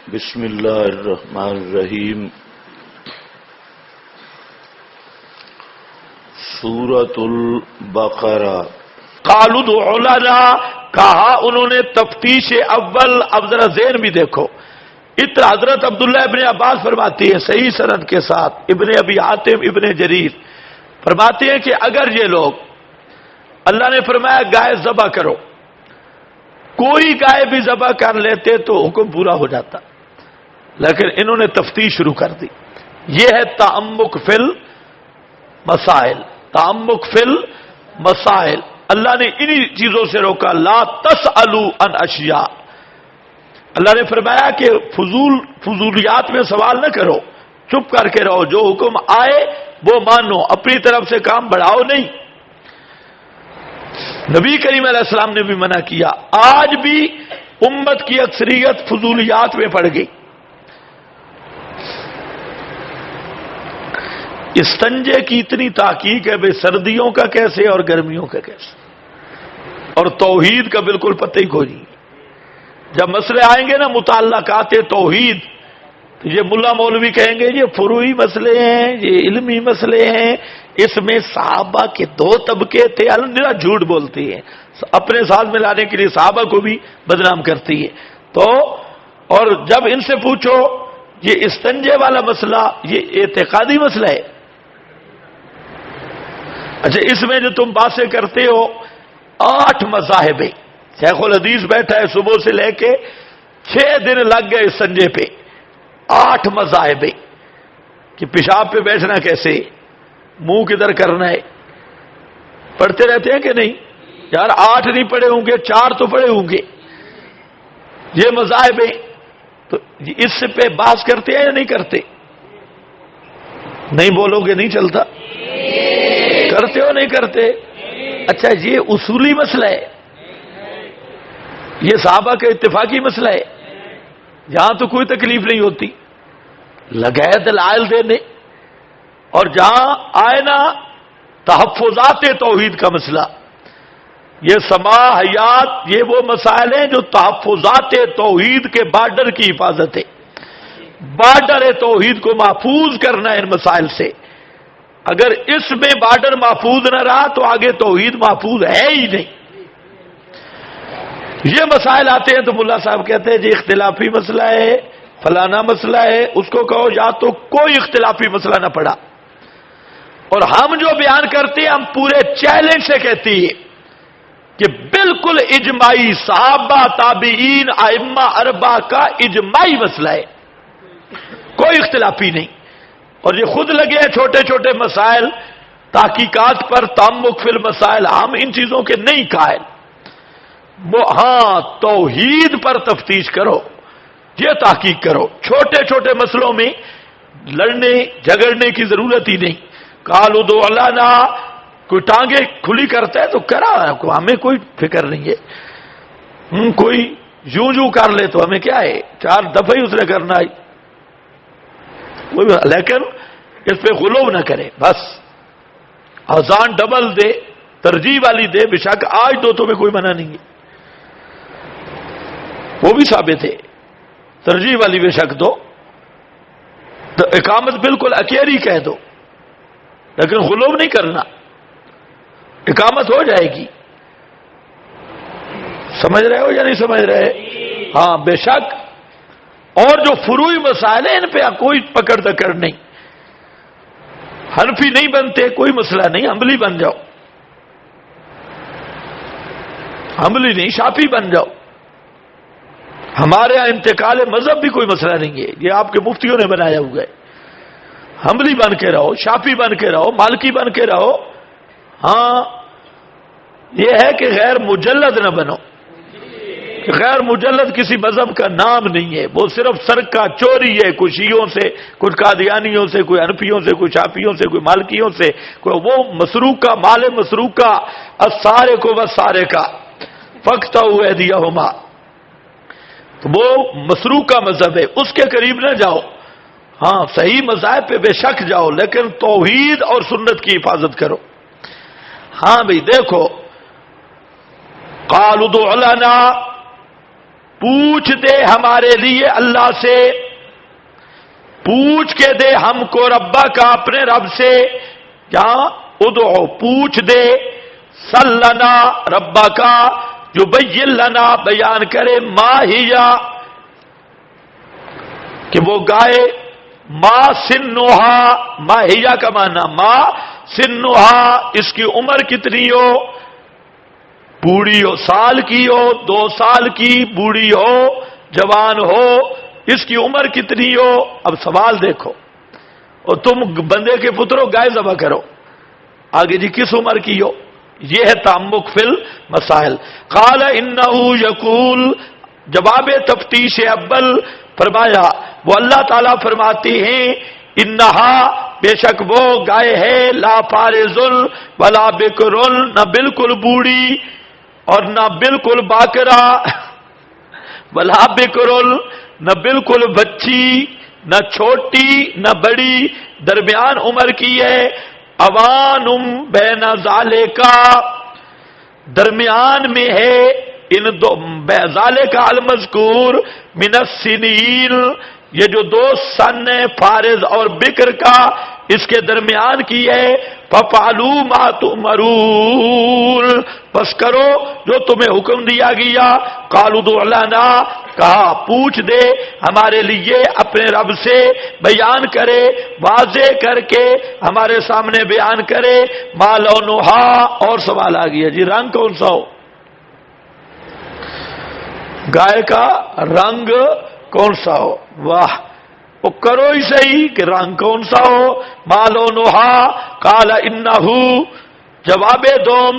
بسم اللہ الرحمن الرحیم۔ سورۃ البقرہ۔ قالوا ادع لنا، کہا انہوں نے تفتیش اول۔ اب ذرا ذہن بھی دیکھو، اتنا حضرت عبداللہ ابن عباس فرماتی ہے صحیح سند کے ساتھ، ابن ابی حاتم ابن جریر فرماتے ہیں کہ اگر یہ لوگ، اللہ نے فرمایا گائے ذبح کرو، کوئی گائے بھی ذبح کر لیتے تو حکم پورا ہو جاتا، لیکن انہوں نے تفتیش شروع کر دی۔ یہ ہے تعمق فی المسائل، تعمق فی المسائل۔ اللہ نے انہی چیزوں سے روکا، لا تسألوا عن اشیاء۔ اللہ نے فرمایا کہ فضولیات میں سوال نہ کرو، چپ کر کے رہو، جو حکم آئے وہ مانو، اپنی طرف سے کام بڑھاؤ نہیں۔ نبی کریم علیہ السلام نے بھی منع کیا۔ آج بھی امت کی اکثریت فضولیات میں پڑ گئی۔ استنجے کی اتنی تحقیق ہے، بھئی سردیوں کا کیسے اور گرمیوں کا کیسے، اور توحید کا بالکل پتہ ہی کوئی نہیں۔ جب مسئلے آئیں گے نا متعلقات توحید، تو یہ ملا مولوی کہیں گے یہ فروعی مسئلے ہیں، یہ علمی مسئلے ہیں، اس میں صحابہ کے دو طبقے تھے۔ الحمدللہ جھوٹ بولتی ہے، اپنے ساتھ ملانے کے لیے صحابہ کو بھی بدنام کرتی ہے۔ تو اور جب ان سے پوچھو یہ استنجے والا مسئلہ یہ اعتقادی مسئلہ ہے، اچھا اس میں جو تم باتیں کرتے ہو 8 مذاہب ہیں، شیخ الحدیث بیٹھا ہے صبح سے لے کے 6 دن لگ گئے استنجے پہ، 8 مذاہب ہیں کہ پیشاب پہ بیٹھنا کیسے، منہ کدھر کرنا ہے۔ پڑھتے رہتے ہیں کہ نہیں یار؟ 8 نہیں پڑھے ہوں گے، 4 تو پڑھے ہوں گے۔ یہ مذاہب ہیں، تو اس پہ بحث کرتے ہیں یا نہیں کرتے؟ نہیں بولو گے نہیں چلتا، کرتے ہو نہیں کرتے؟ اچھا یہ اصولی مسئلہ ہے، یہ صحابہ کا اتفاقی مسئلہ ہے، یہاں تو کوئی تکلیف نہیں ہوتی، لگائے دلائل دینے۔ اور جہاں آئے نا تحفظات توحید کا مسئلہ، یہ سما حیات، یہ وہ مسائل ہیں جو تحفظات توحید کے بارڈر کی حفاظت ہے، بارڈر توحید کو محفوظ کرنا ہے ان مسائل سے۔ اگر اس میں بارڈر محفوظ نہ رہا تو آگے توحید محفوظ ہے ہی نہیں۔ یہ مسائل آتے ہیں تو ملا صاحب کہتے ہیں جی اختلافی مسئلہ ہے، فلانا مسئلہ ہے، اس کو کہو یا تو کوئی اختلافی مسئلہ نہ پڑا۔ اور ہم جو بیان کرتے ہیں ہم پورے چیلنج سے کہتے ہیں کہ بالکل اجماعی صحابہ تابعین ائمہ اربعہ کا اجماعی مسئلہ ہے، کوئی اختلافی نہیں۔ اور یہ خود لگے ہیں چھوٹے چھوٹے مسائل تحقیقات پر، تعمق فی المسائل، ہم ان چیزوں کے نہیں قائل۔ وہ ہاں توحید پر تفتیش کرو، یہ تحقیق کرو، چھوٹے چھوٹے مسئلوں میں لڑنے جھگڑنے کی ضرورت ہی نہیں۔ قالوا ادع لنا، کوئی ٹانگیں کھلی کرتا ہے تو کرا، ہمیں کوئی فکر نہیں ہے۔ کوئی یوں کر لے تو ہمیں کیا ہے، 4 دفعہ ہی اس نے کرنا ہے، لیکن اس پہ غلو نہ کرے۔ بس اذان ڈبل دے، ترجیح والی دے، بے شک آج دو تو میں کوئی منع نہیں ہے، وہ بھی ثابت ہے، ترجیح والی بے شک دو، تو اقامت بالکل اکیری کہہ دو، لیکن غلو نہیں کرنا، اقامت ہو جائے گی۔ سمجھ رہے ہو یا نہیں سمجھ رہے؟ ہاں بے شک۔ اور جو فروعی مسائل ہیں ان پہ کوئی پکڑ دکڑ نہیں، حنفی نہیں بنتے کوئی مسئلہ نہیں، حنبلی بن جاؤ، حنبلی نہیں شافعی بن جاؤ، ہمارے ہاں انتقال مذہب بھی کوئی مسئلہ نہیں ہے، یہ آپ کے مفتیوں نے بنایا ہوا ہے۔ حنبلی بن کے رہو، شافعی بن کے رہو، مالکی بن کے رہو، ہاں یہ ہے کہ غیر مجلد نہ بنو۔ غیر مجلد کسی مذہب کا نام نہیں ہے، وہ صرف سرقہ چوری ہے، کوئی شیعوں سے، کچھ قادیانیوں سے، کوئی حنفیوں سے، کوئی شافعیوں سے، کوئی مالکیوں سے، کوئی وہ مسروق کا مال مسروق کا السارق کو والسارق کا فاقطعوا ایدیہما، تو وہ مسروق کا مذہب ہے، اس کے قریب نہ جاؤ۔ ہاں صحیح مذاہب پہ بے شک جاؤ، لیکن توحید اور سنت کی حفاظت کرو۔ ہاں بھئی دیکھو، قالوا ادع لنا، پوچھ دے ہمارے لیے اللہ سے، پوچھ کے دے ہم کو ربا کا اپنے رب سے، کیا ادعو پوچھ دے، سل لنا ربا کا یبین لنا بیان کرے، ما ہیا کہ وہ گائے، ما سنھا، ما ہیا کا معنی ما سنھا اس کی عمر کتنی ہو، بوڑھی ہو، سال کی ہو، 2 سال کی، بوڑھی ہو، جوان ہو، اس کی عمر کتنی ہو۔ اب سوال دیکھو، اور تم بندے کے پترو گائے ذبح کرو، آگے جی کس عمر کی ہو، یہ ہے تعمق فی المسائل۔ قال انہ یقول، جواب تفتیش اول فرمایا، وہ اللہ تعالیٰ فرماتے ہیں، انہا بے شک وہ گائے ہے، لا فارض ولا بکر، نہ بالکل بوڑھی اور نہ بالکل باکرا، ولا بکر نہ بالکل بچی، نہ چھوٹی نہ بڑی، درمیان عمر کی ہے، اوانم بین ذالکا، درمیان میں ہے ان دو، ذالکا المذکور من السنین، یہ جو 2 سن ہے فارض اور بکر کا، اس کے درمیان کی ہے، فَفَعَلُوا مَا تُؤْمَرُونَ، بس کرو جو تمہیں حکم دیا گیا، قَالُوا ادْعُ لَنَا، کہا پوچھ دے ہمارے لیے اپنے رب سے، بیان کرے واضح کر کے ہمارے سامنے بیان کرے، مَا لَوْنُهَا، اور سوال آ گیا جی رنگ کون سا ہو، گائے کا رنگ کون سا ہو، واہ، وہ کرو ہی صحیح کہ رنگ کون سا ہو، مَا لَوْنُهَا قَالَ إِنَّهُ، جواب دوم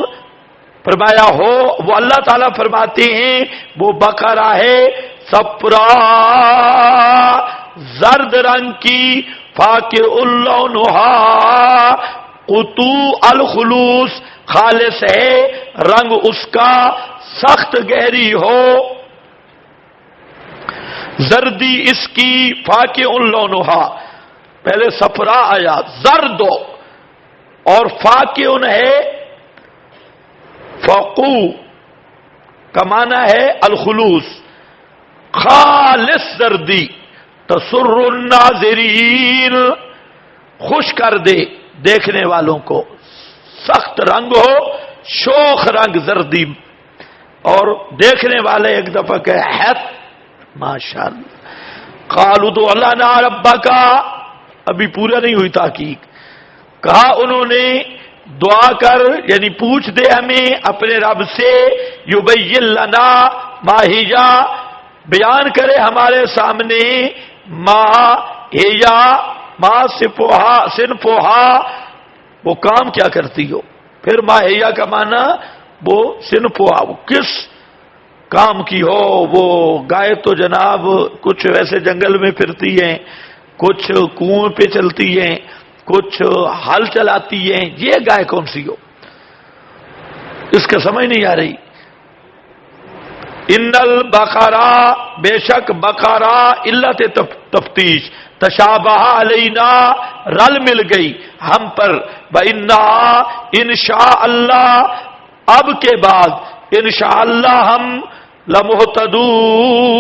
فرمایا ہو، وہ اللہ تعالیٰ فرماتے ہیں وہ بقرہ ہے، صفرا، زرد رنگ کی، فاقع لونھا، قطوع الخلوص، خالص ہے رنگ اس کا، سخت گہری ہو، زردی اس کی، فاقع لونھا، پہلے صفرا آیا، زرد اور فاقع ہے، فقو کا معنی ہے الخلوص، خالص زردی، تسر الناظرین، خوش کر دے دیکھنے والوں کو، سخت رنگ ہو، شوخ رنگ زردی، اور دیکھنے والے ایک دفعہ کہ ہے ماشاءاللہ۔ قالوا ادْعُ لَنَا رَبَّكَ، ابھی پورا نہیں ہوئی تحقیق، کہا انہوں نے دعا کر، یعنی پوچھ دے ہمیں اپنے رب سے، یبین لنا ما ہیا، بیان کرے ہمارے سامنے، ما ہیا، ما صنفھا، وہ کام کیا کرتی ہو، پھر ما ہیا کا معنی وہ صنفھا، وہ کس کام کی ہو، وہ گائے تو جناب کچھ ویسے جنگل میں پھرتی ہیں، کچھ کنویں پہ چلتی ہیں، کچھ ہل چلاتی ہیں، یہ گائے کون سی ہو، اس کا سمجھ نہیں آ رہی۔ ان البقرہ، بے شک بقرہ، علت تفتیش، تشابہ علینا، رل مل گئی ہم پر، وَإِنَّا انشاء اللہ، اب کے بعد انشاءاللہ ہم لمہتدون،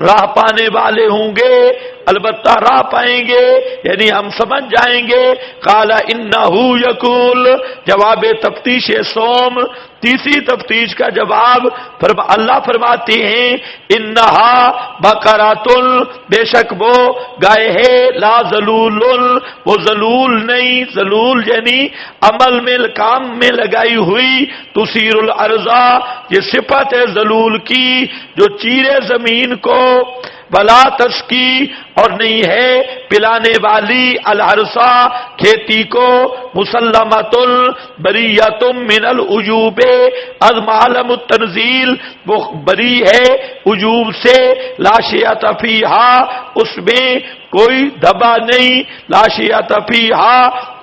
راہ پانے والے ہوں گے، البتہ راہ پائیں گے، یعنی ہم سمجھ جائیں گے۔ قال انہ یقول، جواب تفتیش سوم، تیسری تفتیش کا جواب، اللہ فرماتے ہیں انہا بقرۃ، بے شک وہ گائے ہے، لا ذلول، وہ ذلول نہیں، ذلول یعنی عمل میں کام میں لگائی ہوئی، تثیر الارض، یہ صفت ہے ذلول کی جو چیرے زمین کو، ولا تسکی، اور نہیں ہے پلانے والی، الحرثا، کھیتی کو، مسلمۃ، بریۃ من العجوب، از معلم التنزیل، وہ بری ہے عجوب سے، لا شیۃ فیہا، اس میں کوئی دبا نہیں، لا شیۃ فیہا،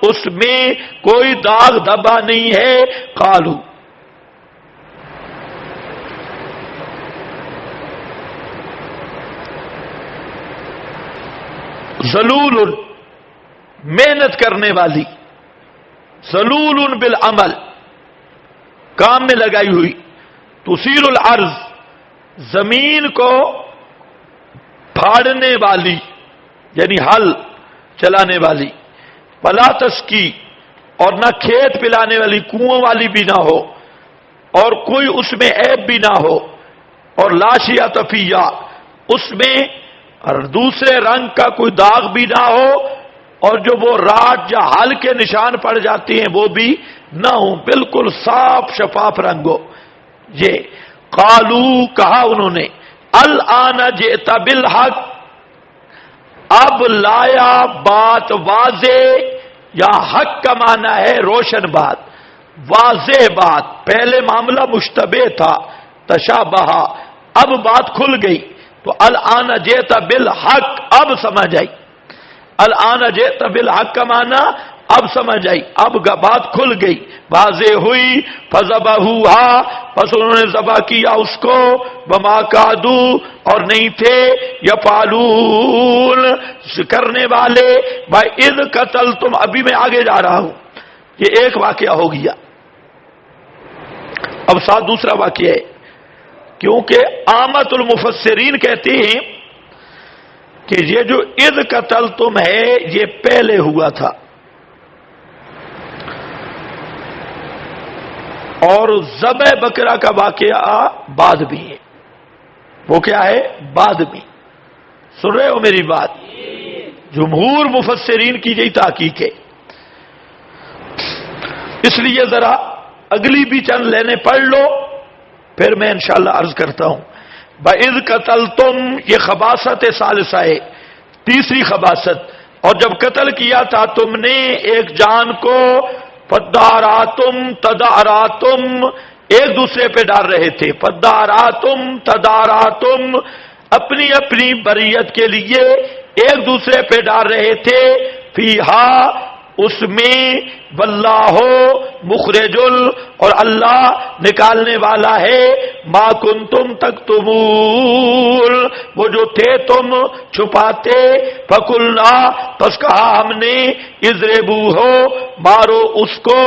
اس میں کوئی داغ دبا نہیں ہے۔ قالوا، ذلول، محنت کرنے والی، ذلول بالعمل، کام میں لگائی ہوئی، تثیر الارض، زمین کو پھاڑنے والی یعنی ہل چلانے والی، ولا تسقی اور نہ کھیت پلانے والی کنواں والی بھی نہ ہو، اور کوئی اس میں عیب بھی نہ ہو، اور لاشیا تفیہ اس میں دوسرے رنگ کا کوئی داغ بھی نہ ہو، اور جو وہ راٹ یا ہل کے نشان پڑ جاتے ہیں وہ بھی نہ ہوں، بالکل صاف شفاف رنگ ہو۔ یہ قالو کہا انہوں نے، الآن جئت بالحق، اب لایا بات واضح، یا حق کا معنی ہے روشن بات، واضح بات۔ پہلے معاملہ مشتبہ تھا، تشابہ، اب بات کھل گئی، تو الآن جئت بالحق، اب سمجھ آئی۔ الآن جئت بالحق کا معنی اب سمجھ آئی، اب بات کھل گئی، واضح ہوئی۔ فذبحوها، پس انہوں نے ذبح کیا اس کو، وما کادوا، اور نہیں تھے، یفعلون، کرنے والے، وَإِذْ قَتَلْتُمْ، ابھی میں آگے جا رہا ہوں، یہ ایک واقعہ ہو گیا، اب ساتھ دوسرا واقعہ ہے، کیونکہ عامت المفسرین کہتے ہیں کہ یہ جو اذ قتلتم ہے یہ پہلے ہوا تھا، اور ذبح بکرا کا واقعہ بعد بھی ہے۔ وہ کیا ہے؟ بعد میں۔ سن رہے ہو میری بات؟ جمہور مفسرین کی یہی تحقیق ہے، اس لیے ذرا اگلی بھی چند لینے پڑھ لو، پھر میں انشاءاللہ عرض کرتا ہوں۔ بَإِذْ قَتَلْتُمْ، یہ خباثت ثالثہ ہے، تیسری خباثت، اور جب قتل کیا تھا تم نے ایک جان کو، فَدَّارَاتُمْ تَدَارَاتُمْ، ایک دوسرے پہ ڈال رہے تھے، فَدَّارَاتُمْ تَدَارَاتُمْ، اپنی اپنی بریت کے لیے ایک دوسرے پہ ڈال رہے تھے، فیہا، اس میں، واللہ مخرج، اور اللہ نکالنے والا ہے، ما کنتم تکتمون، وہ جو تھے تم چھپاتے، فقلنا، پس کہا ہم نے، اضربوہ، مارو اس کو،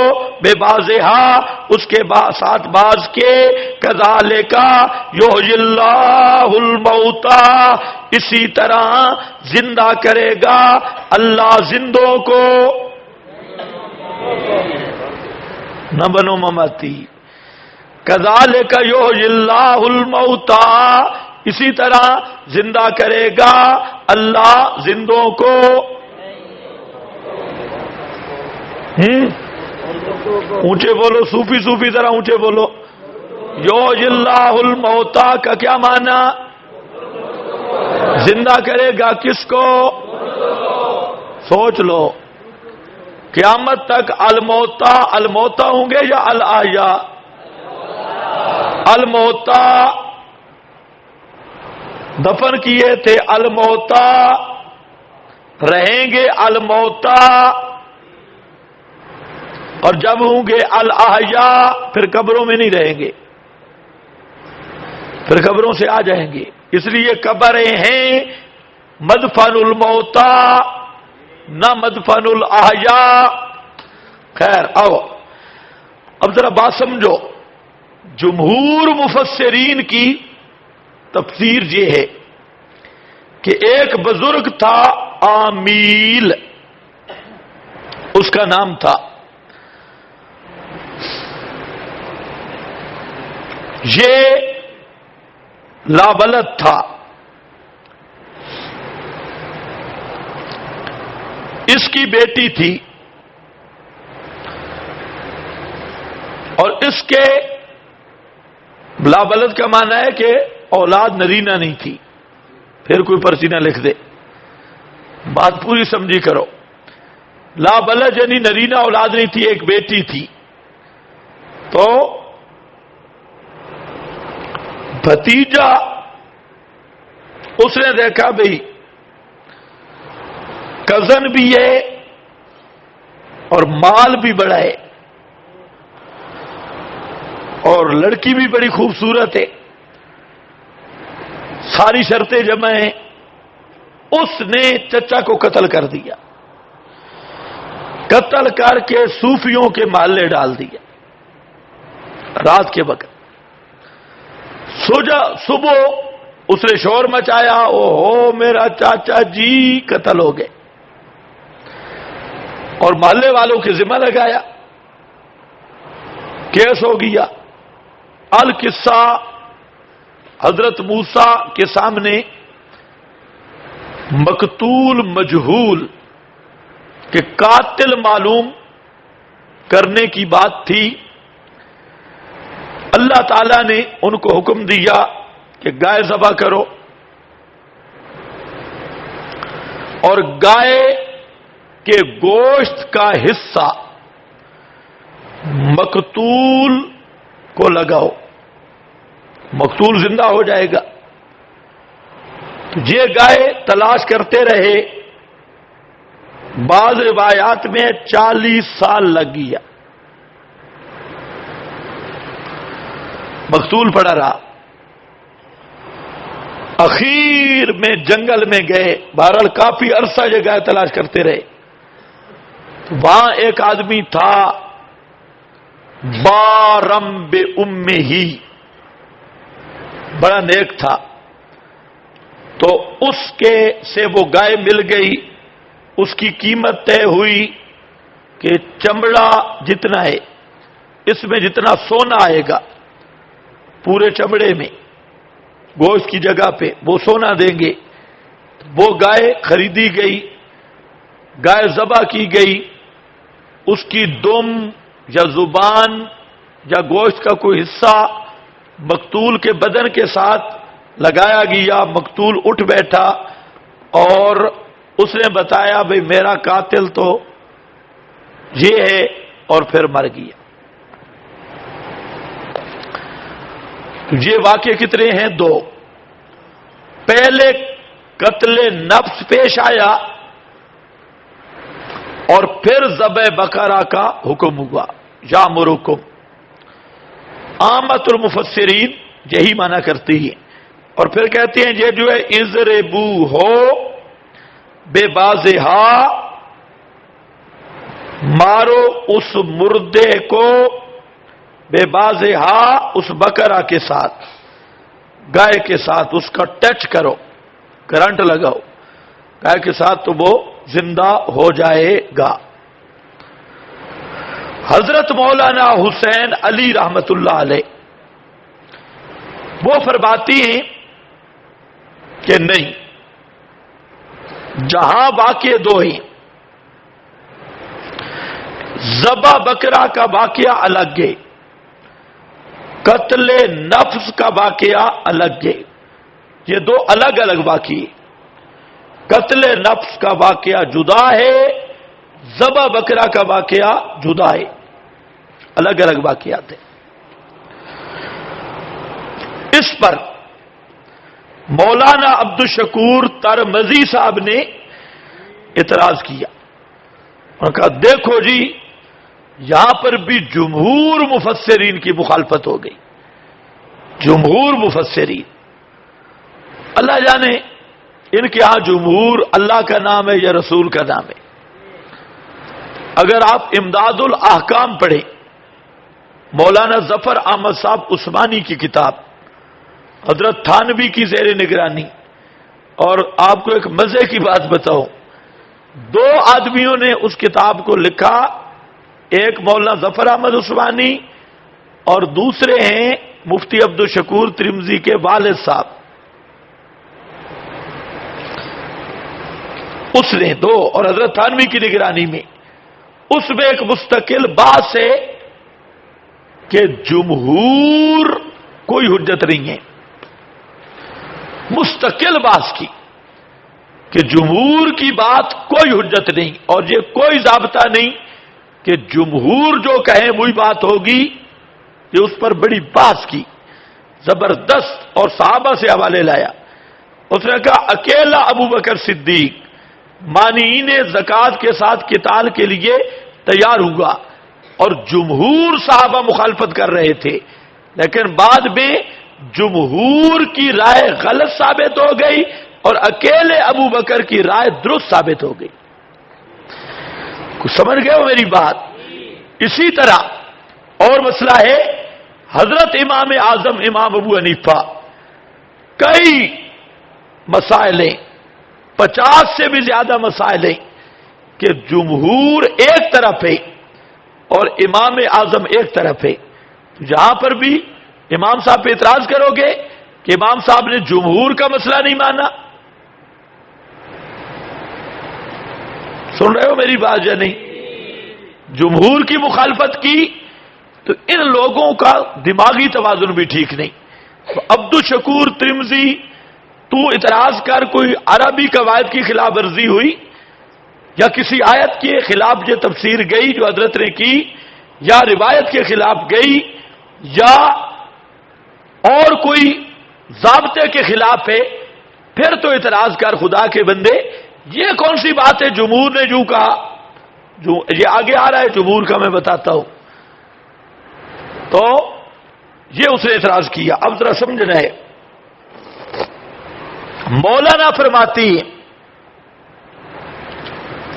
بے بازہا، اس کے ساتھ باز کے، کذالک یحیی اللہ الموتی، اسی طرح زندہ کرے گا اللہ زندوں کو، نہ بنو مماتی، کذالک یحیی اللہ الموتی، اسی طرح زندہ کرے گا اللہ زندوں کو۔ اونچے بولو، صوفی صوفی ذرا اونچے بولو۔ یحیی اللہ الموتی کا کیا معنی؟ زندہ کرے گا کس کو؟ سوچ لو، قیامت تک الموتا الموتا ہوں گے یا الاحیاء؟ الموتا دفن کیے تھے، الموتا رہیں گے، الموتا، اور جب ہوں گے الاحیاء پھر قبروں میں نہیں رہیں گے، پھر قبروں سے آ جائیں گے، اس لیے قبریں ہیں مدفن الموتا نہ مدفن الاحیاء۔ خیر، آؤ اب ذرا بات سمجھو، جمہور مفسرین کی تفسیر یہ ہے کہ ایک بزرگ تھا عامیل، اس کا نام تھا، یہ لابلد تھا، اس کی بیٹی تھی، اور اس کے لابلد کا معنی ہے کہ اولاد نرینہ نہیں تھی، پھر کوئی پرچینہ لکھ دے، بات پوری سمجھی کرو، لابلد یعنی نرینہ اولاد نہیں تھی، ایک بیٹی تھی، تو بھتیجا اس نے دیکھا بھئی کزن بھی ہے اور مال بھی بڑا ہے اور لڑکی بھی بڑی خوبصورت ہے، ساری شرطیں جمع ہیں، اس نے چچا کو قتل کر دیا، قتل کر کے صوفیوں کے محلے ڈال دیا رات کے وقت۔ صبح اس نے شور مچایا، او ہو میرا چاچا جی قتل ہو گئے، اور محلے والوں کے ذمہ لگایا، کیس ہو گیا۔ القصہ حضرت موسیٰ کے سامنے مقتول مجہول کہ قاتل معلوم کرنے کی بات تھی۔ اللہ تعالیٰ نے ان کو حکم دیا کہ گائے ذبح کرو، اور گائے کے گوشت کا حصہ مقتول کو لگاؤ، مقتول زندہ ہو جائے گا۔ یہ گائے تلاش کرتے رہے، بعض روایات میں 40 سال لگ گیا، مقتول پڑا رہا۔ اخیر میں جنگل میں گئے، بہرحال کافی عرصہ یہ گائے تلاش کرتے رہے۔ وہاں ایک آدمی تھا بارم بے امہ ہی، بڑا نیک تھا، تو اس کے سے وہ گائے مل گئی۔ اس کی قیمت طے ہوئی کہ چمڑا جتنا ہے، اس میں جتنا سونا آئے گا پورے چمڑے میں، گوشت کی جگہ پہ وہ سونا دیں گے۔ وہ گائے خریدی گئی، گائے ذبح کی گئی، اس کی دم یا زبان یا گوشت کا کوئی حصہ مقتول کے بدن کے ساتھ لگایا گیا۔ مقتول اٹھ بیٹھا اور اس نے بتایا بھئی میرا قاتل تو یہ ہے، اور پھر مر گیا۔ یہ واقعے کتنے ہیں؟ 2۔ پہلے قتل نفس پیش آیا اور پھر ذبح بقرہ کا حکم ہوا، یامرکم۔ عامت المفسرین یہی معنی کرتی ہے، اور پھر کہتے ہیں یہ جو ہے اضربو ہو بے بازہا، مارو اس مردے کو بے بازہا، اس بقرہ کے ساتھ، گائے کے ساتھ، اس کا ٹچ کرو، کرنٹ لگاؤ گائے کے ساتھ تو وہ زندہ ہو جائے گا۔ حضرت مولانا حسین علی رحمت اللہ علیہ وہ فرماتی ہیں کہ نہیں، جہاں واقعے 2 ہیں، ذبح بکرا کا واقعہ الگ ہے، قتل نفس کا واقعہ الگ ہے، یہ 2 الگ الگ واقعے۔ قتل نفس کا واقعہ جدا ہے، ذبح بکرا کا واقعہ جدا ہے، الگ الگ واقعات ہیں۔ اس پر مولانا عبدالشکور ترمذی صاحب نے اعتراض کیا اور کہا دیکھو جی، یہاں پر بھی جمہور مفسرین کی مخالفت ہو گئی، جمہور مفسرین، اللہ جانے ان کے ہاں جمہور اللہ کا نام ہے یا رسول کا نام ہے۔ اگر آپ امداد الاحکام پڑھیں، مولانا ظفر احمد صاحب عثمانی کی کتاب، حضرت تھانوی کی زیر نگرانی، اور آپ کو ایک مزے کی بات بتاؤں، 2 آدمیوں نے اس کتاب کو لکھا، ایک مولانا ظفر احمد عثمانی اور دوسرے ہیں مفتی عبدالشکور ترمذی کے والد صاحب۔ اس نے 2 اور حضرت تھانوی کی نگرانی میں، اس میں ایک مستقل بات ہے کہ جمہور کوئی حجت نہیں ہے، مستقل بات کی کہ جمہور کی بات کوئی حجت نہیں، اور یہ کوئی ضابطہ نہیں کہ جمہور جو کہیں وہی بات ہوگی، یہ اس پر بڑی بحث کی زبردست، اور صحابہ سے حوالے لایا۔ اس نے کہا اکیلا ابو بکر صدیق مانعین زکوٰۃ کے ساتھ قتال کے لیے تیار ہوا، اور جمہور صحابہ مخالفت کر رہے تھے، لیکن بعد میں جمہور کی رائے غلط ثابت ہو گئی اور اکیلے ابو بکر کی رائے درست ثابت ہو گئی۔ کچھ سمجھ گئے ہو میری بات؟ اسی طرح اور مسئلہ ہے حضرت امام اعظم امام ابو حنیفہ کئی مسائل ہیں، 50 سے بھی زیادہ مسائل ہیں کہ جمہور ایک طرف ہے اور امام اعظم ایک طرف ہے. جہاں پر بھی امام صاحب پہ اعتراض کرو گے کہ امام صاحب نے جمہور کا مسئلہ نہیں مانا. سن رہے ہو میری بات یا نہیں؟ جمہور کی مخالفت کی تو ان لوگوں کا دماغی توازن بھی ٹھیک نہیں. تو عبد الشکور ترمذی تو اعتراض کر، کوئی عربی قواعد کی خلاف ورزی ہوئی یا کسی آیت کے خلاف جو تفسیر گئی جو حضرت نے کی، یا روایت کے خلاف گئی، یا اور کوئی ضابطے کے خلاف ہے، پھر تو اعتراض کر خدا کے بندے. یہ کون سی بات ہے جمہور نے جو کہا؟ جو یہ آگے آ رہا ہے جمہور کا، میں بتاتا ہوں. تو یہ اس نے اعتراض کیا. اب ذرا سمجھنا ہے، مولانا فرماتی ہیں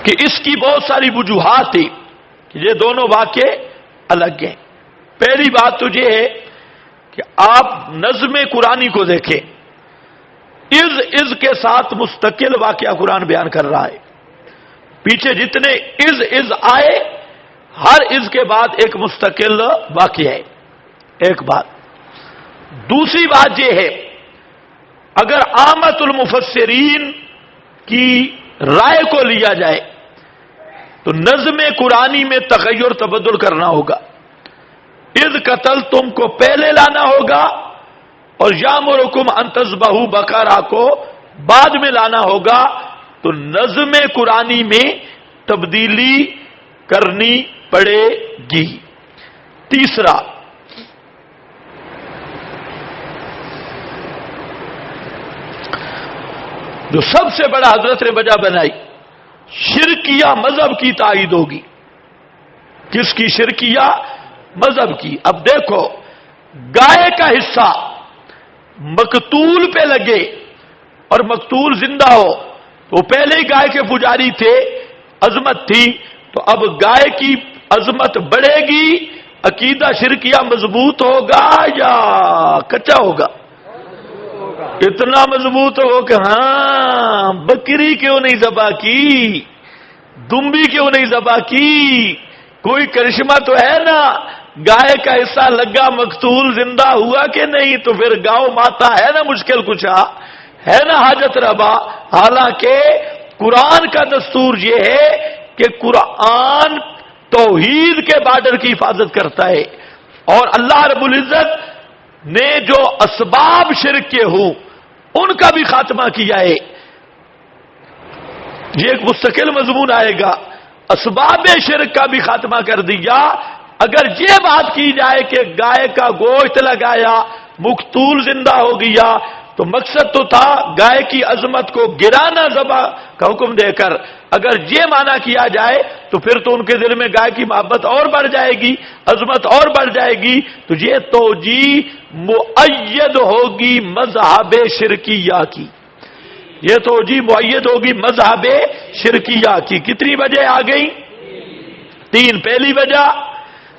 کہ اس کی بہت ساری وجوہات تھی کہ یہ دونوں واقعے الگ ہیں. پہلی بات تو یہ ہے کہ آپ نظم قرآنی کو دیکھیں، از کے ساتھ مستقل واقعہ قرآن بیان کر رہا ہے. پیچھے جتنے از آئے، ہر از کے بعد ایک مستقل واقعہ ہے. ایک بات. دوسری بات یہ ہے، اگر عامت المفسرین کی رائے کو لیا جائے تو نظم قرآنی میں تغیر تبدل کرنا ہوگا. اذ قتل تم کو پہلے لانا ہوگا اور یامرکم ان تذبحوا بقرہ کو بعد میں لانا ہوگا. تو نظم قرآنی میں تبدیلی کرنی پڑے گی. تیسرا، جو سب سے بڑا حضرت نے وجہ بنائی، شرکیہ مذہب کی تائید ہوگی. کس کی؟ شرکیہ مذہب کی. اب دیکھو، گائے کا حصہ مقتول پہ لگے اور مقتول زندہ ہو، تو پہلے ہی گائے کے پجاری تھے، عظمت تھی، تو اب گائے کی عظمت بڑھے گی، عقیدہ شرکیہ مضبوط ہوگا یا کچا ہوگا؟ اتنا مضبوط ہو کہ ہاں بکری کیوں نہیں ذبح کی، دمبی کیوں نہیں ذبح کی، کوئی کرشمہ تو ہے نا، گائے کا حصہ لگا، مقتول زندہ ہوا کہ نہیں، تو پھر گاؤں ماتا ہے نا مشکل کشا، ہے نا حاجت ربا. حالانکہ قرآن کا دستور یہ ہے کہ قرآن توحید کے بارڈر کی حفاظت کرتا ہے، اور اللہ رب العزت نے جو اسباب شرک کے ہوں ان کا بھی خاتمہ کیا ہے. یہ ایک مستقل مضمون آئے گا. اسباب شرک کا بھی خاتمہ کر دیا. اگر یہ بات کی جائے کہ گائے کا گوشت لگایا، مقتول زندہ ہو گیا، تو مقصد تو تھا گائے کی عظمت کو گرانا ذبح کا حکم دے کر. اگر یہ معنی کیا جائے تو پھر تو ان کے دل میں گائے کی محبت اور بڑھ جائے گی، عظمت اور بڑھ جائے گی. تو یہ توجیہ مؤید ہوگی مذہب شرکیہ کی، یہ توجیہ مؤید ہوگی مذہب شرکیہ کی. کتنی وجہ آ گئی؟ 3. پہلی وجہ،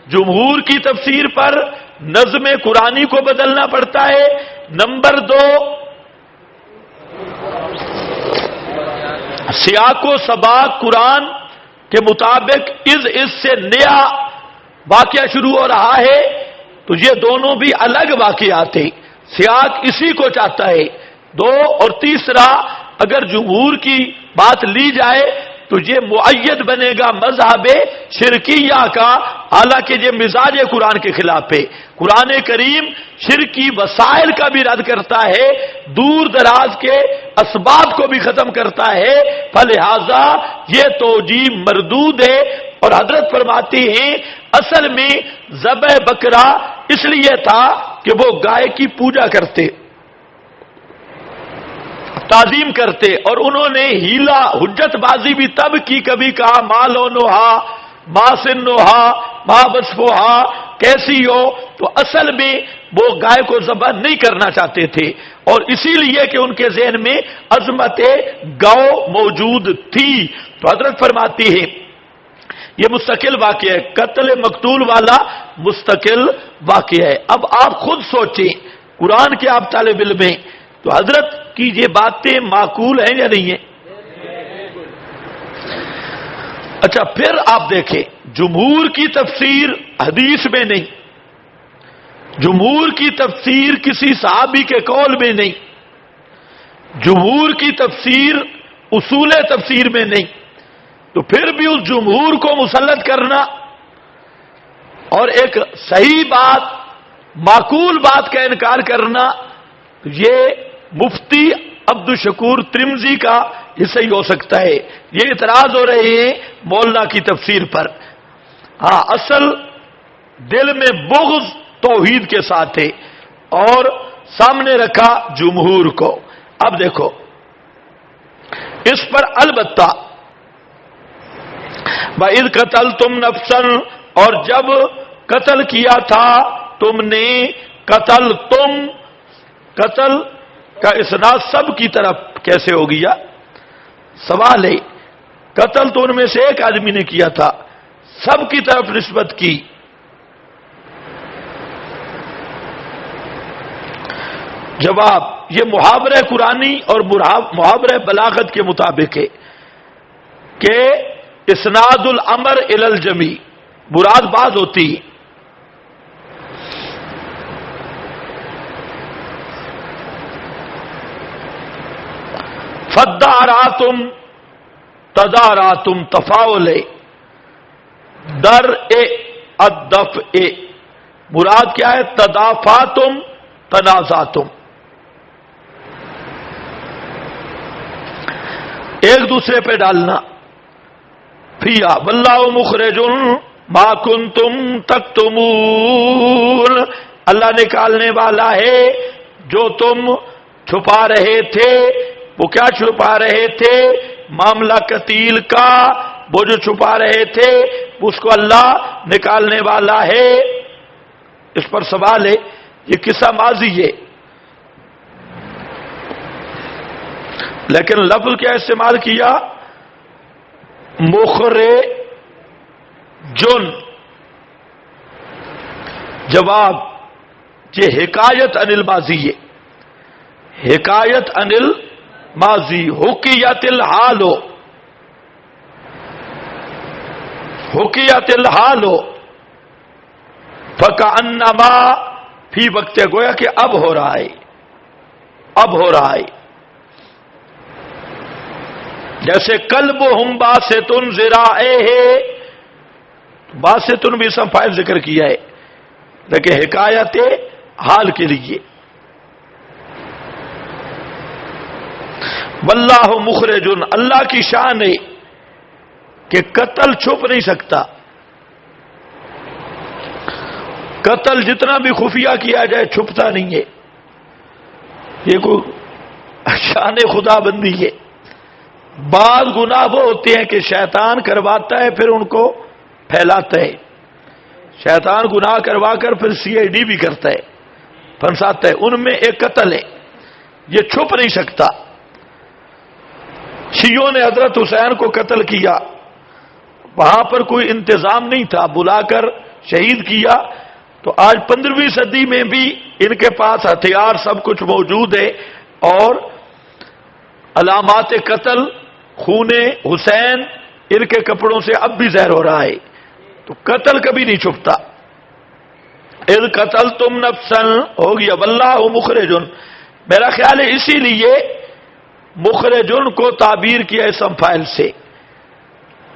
جمہور کی تفسیر پر نظم قرآنی کو بدلنا پڑتا ہے. نمبر 2، سیاق و سباق قرآن کے مطابق از سے نیا واقعہ شروع ہو رہا ہے، تو یہ دونوں بھی الگ واقعات ہیں. سیاق اسی کو چاہتا ہے. 2 اور تیسرا، اگر جمہور کی بات لی جائے تو یہ مؤید بنے گا مذہب شرکیہ کا، حالانکہ یہ مزاج قرآن کے خلاف ہے. قرآن کریم شرکی وسائل کا بھی رد کرتا ہے، دور دراز کے اسباب کو بھی ختم کرتا ہے، فلہذا یہ توجیہ مردود ہے. اور حضرت فرماتی ہیں اصل میں ذبح بکرا اس لیے تھا کہ وہ گائے کی پوجا کرتے، تعظیم کرتے، اور انہوں نے ہیلا حجت بازی بھی تب کی، کبھی کہا ماں لونوہا، ماں سنوہا، ماں بسفوہا، کیسی ہو. تو اصل میں وہ گائے کو ذبح نہیں کرنا چاہتے تھے، اور اسی لیے کہ ان کے ذہن میں عظمت گو موجود تھی. تو حضرت فرماتی ہے یہ مستقل واقعہ ہے، قتل مقتول والا مستقل واقعہ ہے۔ اب آپ خود سوچیں، قرآن کے آپ طالب علم ہیں، تو حضرت کی یہ باتیں معقول ہیں یا نہیں ہیں؟ اچھا، پھر آپ دیکھیں، جمہور کی تفسیر حدیث میں نہیں، جمہور کی تفسیر کسی صحابی کے قول میں نہیں، جمہور کی تفسیر اصول تفسیر میں نہیں، تو پھر بھی اس جمہور کو مسلط کرنا اور ایک صحیح بات، معقول بات کا انکار کرنا، یہ مفتی عبد الشکور ترمذی کا حصہ ہی ہو سکتا ہے۔ یہ اعتراض ہو رہے ہیں مولانا کی تفسیر پر۔ ہاں، اصل دل میں بغض توحید کے ساتھ ہے اور سامنے رکھا جمہور کو۔ اب دیکھو، اس پر البتہ وَإِذْ قَتَلْتُمْ نَفْسًا، اور جب قتل کیا تھا تم نے، قتل کا اسناد سب کی طرف کیسے ہو گیا؟ سوال ہے، قتل تو ان میں سے ایک آدمی نے کیا تھا، سب کی طرف نسبت کی۔ جواب، یہ محاورہ قرآنی اور محاورہ بلاغت کے مطابق ہے کہ اسناد الامر الی الجمیع، مراد بعض ہوتی ہے۔ فداراتم تداراتم تفاعل در الدفع، مراد کیا ہے؟ تدافعتم تنازعتم، ایک دوسرے پہ ڈالنا۔ فیا واللہ مخرج ما کنتم تکتمون، اللہ نکالنے والا ہے جو تم چھپا رہے تھے۔ وہ کیا چھپا رہے تھے؟ معاملہ قتیل کا، وہ جو چھپا رہے تھے اس کو اللہ نکالنے والا ہے۔ اس پر سوال ہے، یہ قصہ ماضی ہے، لیکن لفظ کیا استعمال کیا؟ مخرجن۔ جواب، یہ حکایت عن الماضی ہے، حکایت عن الماضی، حکیت الحال، حکیت الحال فکأنما، فی وقت گویا کہ اب ہو رہا ہے، اب ہو رہا ہے۔ جیسے کلبہم باسطٌ ذراعیہ، باسطٌ بھی اسم فاعل ذکر کیا ہے، لیکن حکایت حال کے لیے۔ واللہ مخرج، اللہ کی شان ہے کہ قتل چھپ نہیں سکتا، قتل جتنا بھی خفیہ کیا جائے چھپتا نہیں ہے، یہ کوئی شان خدا بندی ہے۔ بعض گناہ وہ ہوتے ہیں کہ شیطان کرواتا ہے پھر ان کو پھیلاتا ہے، شیطان گناہ کروا کر پھر CID بھی کرتا ہے، پھنساتا ہے، ان میں ایک قتل ہے، یہ چھپ نہیں سکتا۔ شیعوں نے حضرت حسین کو قتل کیا، وہاں پر کوئی انتظام نہیں تھا، بلا کر شہید کیا، تو آج 15ویں صدی میں بھی ان کے پاس ہتھیار سب کچھ موجود ہے، اور علامات قتل، خون حسین ان کے کپڑوں سے اب بھی ظاہر ہو رہا ہے، تو قتل کبھی نہیں چھپتا۔ اذ قتلتم نفسا ہو گیا، واللہ مخرج، میرا خیال ہے اسی لیے مخرجن کو تعبیر کیا اسم فاعل سے،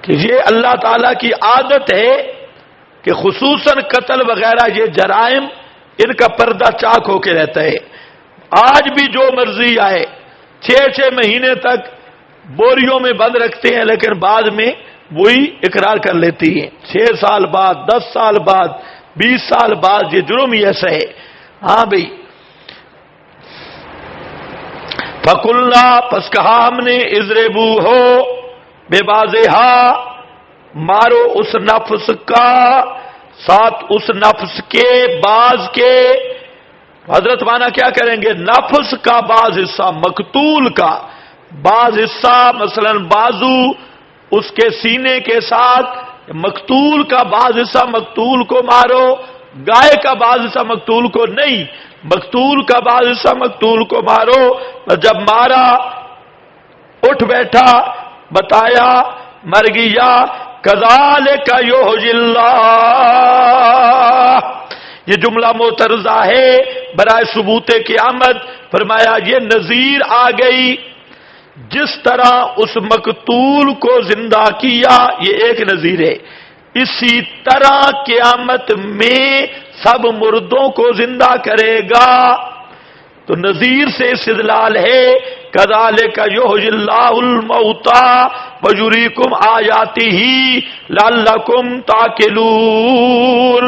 کہ یہ اللہ تعالی کی عادت ہے کہ خصوصاً قتل وغیرہ یہ جرائم ان کا پردہ چاک ہو کے رہتا ہے۔ آج بھی جو مرضی آئے 6 مہینے تک بوریوں میں بند رکھتے ہیں، لیکن بعد میں وہی اقرار کر لیتی ہیں، 6 سال بعد، 10 سال بعد، 20 سال بعد، یہ جرم ہی ایسا ہے۔ ہاں بھئی، فَقُلْنَا، پس کہا ہم نے، اضربوہ بِبَعْضِہَا، مارو اس نفس کا ساتھ اس نفس کے بعض کے۔ حضرت مانا کیا کریں گے؟ نفس کا بعض حصہ، مقتول کا بعض حصہ، مثلا بازو اس کے سینے کے ساتھ مقتول کا بعض حصہ مقتول کو مارو، گائے کا بعض حصہ مقتول کو نہیں، مقتول کا بعض حصہ مقتول کو مارو۔ جب مارا اٹھ بیٹھا، بتایا مر گیا، کذالک یحیی اللہ، یہ جملہ معترضہ ہے برائے ثبوت قیامت۔ فرمایا یہ نذیر آ گئی، جس طرح اس مقتول کو زندہ کیا یہ ایک نذیر ہے، اسی طرح قیامت میں سب مردوں کو زندہ کرے گا۔ تو نذیر سے استدلال ہے کذالک یحیی اللہ الموتى ویریکم آیاتہ لعلکم تعقلون۔